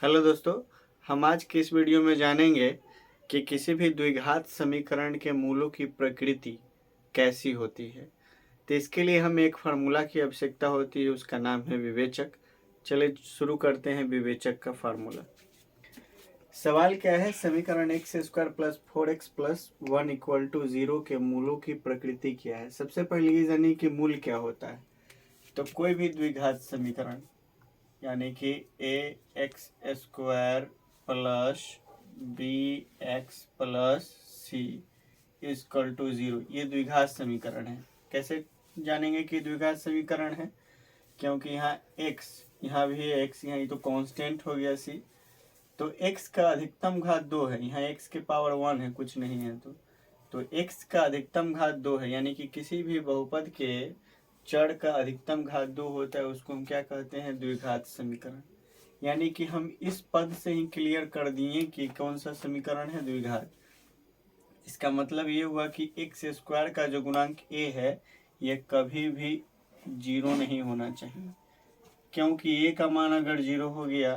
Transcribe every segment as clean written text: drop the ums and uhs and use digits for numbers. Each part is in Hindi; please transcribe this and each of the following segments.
हेलो दोस्तों, हम आज की इस वीडियो में जानेंगे कि किसी भी द्विघात समीकरण के मूलों की प्रकृति कैसी होती है। तो इसके लिए हमें एक फार्मूला की आवश्यकता होती है, उसका नाम है विवेचक। चलिए शुरू करते हैं विवेचक का फार्मूला। सवाल क्या है, समीकरण x square plus 4x plus 1 equal to 0 के मूलों की प्रकृति क्या है। सबसे पहले ये जानिए कि मूल क्या होता है। तो कोई भी द्विघात समीकरण यानी कि a x square plus b x plus c is equal to 0, ये द्विघात समीकरण है। कैसे जानेंगे कि द्विघात समीकरण है? क्योंकि यहाँ x, यहाँ भी x, यहाँ ये तो कांस्टेंट हो गया सी। तो x का अधिकतम घात 2 है, यहाँ x के पावर 1 है, कुछ नहीं है। तो x का अधिकतम घात 2 है, यानी कि किसी भी बहुपद के चर का अधिकतम घात 2 होता है, उसको हम क्या कहते हैं? द्विघात समीकरण। यानी कि हम इस पद से ही क्लियर कर दिए कि कौन सा समीकरण है? द्विघात। इसका मतलब ये हुआ कि एक्स स्क्वायर का जो गुणांक a है, ये कभी भी 0 नहीं होना चाहिए। क्योंकि a का मान अगर 0 हो गया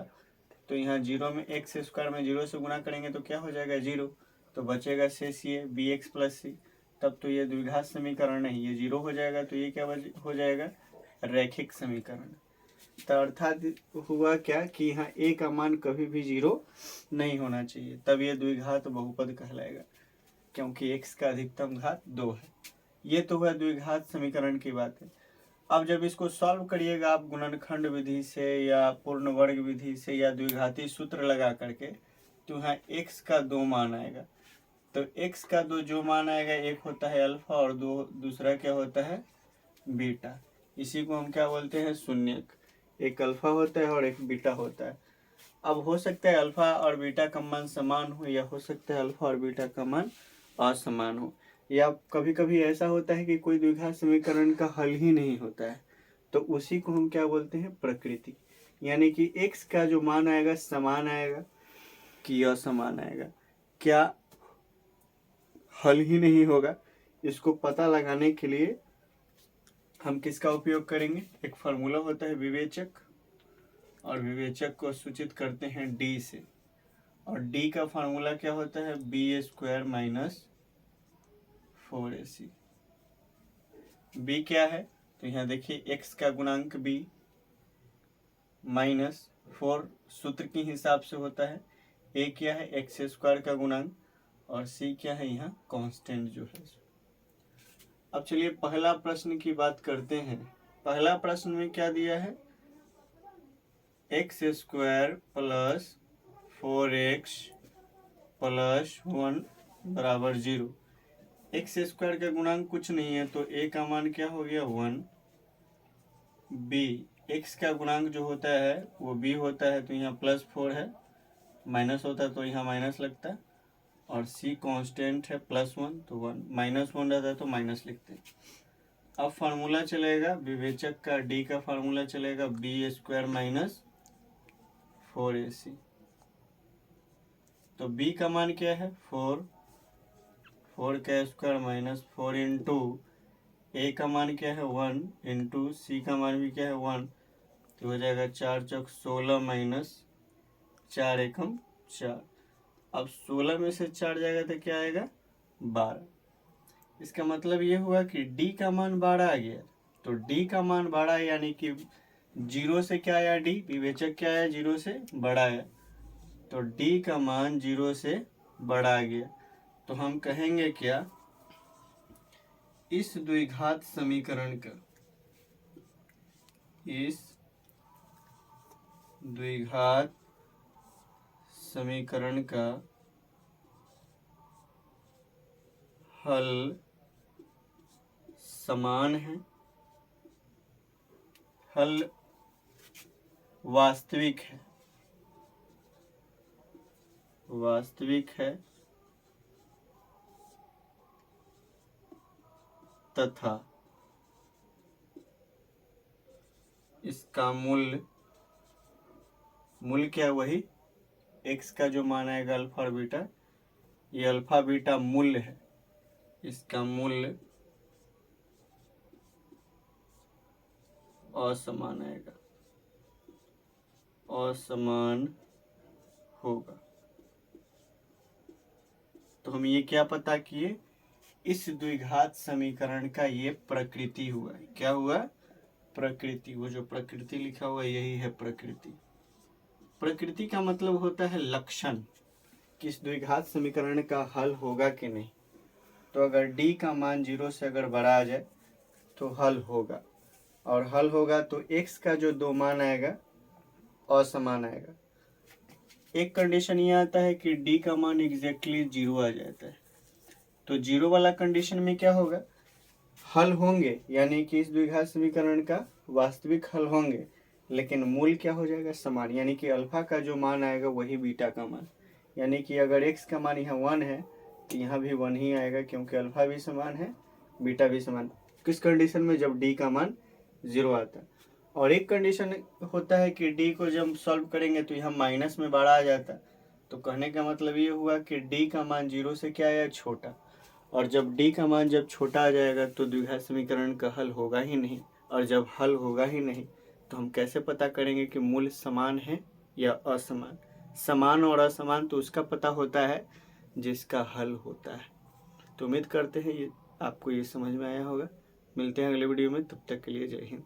तो यहाँ 0 में एक्स स्क्वायर में 0 से गुणा करेंगे तो क्या हो जाएगा? 0। तो बचेगा शेष ये बी एक्स प्लस सी। तब तो ये द्विघात समीकरण नहीं, ये 0 हो जाएगा। तो ये क्या हो जाएगा? रैखिक समीकरण। तो अर्थात हुआ क्या कि यहाँ a का मान कभी भी 0 नहीं होना चाहिए, तब ये द्विघात बहुपद कहलाएगा, क्योंकि x का अधिकतम घात 2 है। ये तो हुआ द्विघात समीकरण की बात है। अब जब इसको सॉल्व करिएगा आप गुणनखंड विधि से या पूर्ण वर्ग विधि से या द्विघाती सूत्र लगा करके, तो यहाँ x का 2 मान आएगा। तो x का 2 जो मान आएगा, एक होता है अल्फा और दूसरा क्या होता है? बीटा। इसी को हम क्या बोलते हैं? शून्यक। एक अल्फा होता है और एक बीटा होता है। अब हो सकता है अल्फा और बीटा का मान समान हो, या हो सकता है अल्फा और बीटा का मान असमान हो, या कभी कभी ऐसा होता है कि कोई द्विघात समीकरण का हल ही नहीं होता है। तो उसी को हम क्या बोलते हैं? प्रकृति। यानी कि x का जो मान आएगा समान आएगा कि असमान आएगा, क्या हल ही नहीं होगा। इसको पता लगाने के लिए हम किसका उपयोग करेंगे? एक फार्मूला होता है विवेचक, और विवेचक को सूचित करते हैं d से। और d का फार्मूला क्या होता है? B square minus 4ac। b क्या है? तो यहाँ देखिए x का गुणांक b माइनस 4 सूत्र के हिसाब से होता है। a क्या है? एक्स स्क्वायर का गुणांक, और c क्या है? यहाँ कांस्टेंट जो है। अब चलिए पहला प्रश्न की बात करते हैं। पहला प्रश्न में क्या दिया है? X square plus 4x plus 1 बराबर 0। एक्स स्क्वायर का गुणांक कुछ नहीं है, तो a का मान क्या हो गया? 1। b, x का गुणांक जो होता है वो b होता है, तो यहाँ प्लस 4 है, माइनस होता है तो यहाँ माइनस लगता है, और c कांस्टेंट है +1, तो 1 -1 रहता है तो माइनस लिखते हैं। अब फार्मूला चलेगा विवेचक का, d का फार्मूला चलेगा बी स्क्वायर माइनस 4ac। तो b का मान क्या है? 4 का स्क्वायर माइनस 4 इंटू a का मान क्या है? 1 इंटू c का मान भी क्या है? 1। तो हो जाएगा 4 चौक 16 माइनस 4 एकम 4। अब 16 में से 4 जाएगा तो क्या आएगा? 12। इसका मतलब ये हुआ कि d का मान 12 आ गया। तो d का मान 12 यानी कि 0 से क्या आया? d विवेचक क्या आया? 0 से बड़ा आया। तो d का मान 0 से बड़ा आ गया। तो हम कहेंगे क्या? इस द्विघात समीकरण का, इस द्विघात समीकरण का हल समान है, हल वास्तविक है, वास्तविक है, तथा इसका मूल्य क्या? वही x का जो मान आएगा अल्फा और बीटा, ये अल्फा बीटा मूल्य है, इसका मूल्य असमान आएगा, असमान होगा। तो हम ये क्या पता किए, इस द्विघात समीकरण का ये प्रकृति हुआ है। क्या हुआ? प्रकृति। वो जो प्रकृति लिखा हुआ है यही है प्रकृति। प्रकृति का मतलब होता है लक्षण, किस द्विघात समीकरण का हल होगा कि नहीं। तो अगर d का मान 0 से अगर बड़ा आ जाए तो हल होगा, और हल होगा तो x का जो दो मान आएगा असमान आएगा। एक कंडीशन ये आता है कि d का मान एग्जैक्टली 0 आ जाता है। तो 0 वाला कंडीशन में क्या होगा, हल होंगे, यानी कि इस द्विघात समीकरण का वास्तविक हल होंगे, लेकिन मूल क्या हो जाएगा, समान, यानी कि अल्फा का जो मान आएगा वही बीटा का मान। यानी कि अगर x का मान यहाँ 1 है तो यहाँ भी 1 ही आएगा, क्योंकि अल्फा भी समान है बीटा भी समान। किस कंडीशन में? जब d का मान 0 आता है। और एक कंडीशन होता है कि d को जब सॉल्व करेंगे तो यहाँ माइनस में बड़ा आ जाता है। तो कहने का मतलब ये हुआ कि d का मान 0 से क्या आया, छोटा। और जब d का मान जब छोटा आ जाएगा तो द्विघात समीकरण का हल होगा ही नहीं। और जब हल होगा ही नहीं तो हम कैसे पता करेंगे कि मूल्य समान है या असमान। समान और असमान तो उसका पता होता है जिसका हल होता है। तो उम्मीद करते हैं ये आपको ये समझ में आया होगा। मिलते हैं अगले वीडियो में, तब तक के लिए जय हिंद।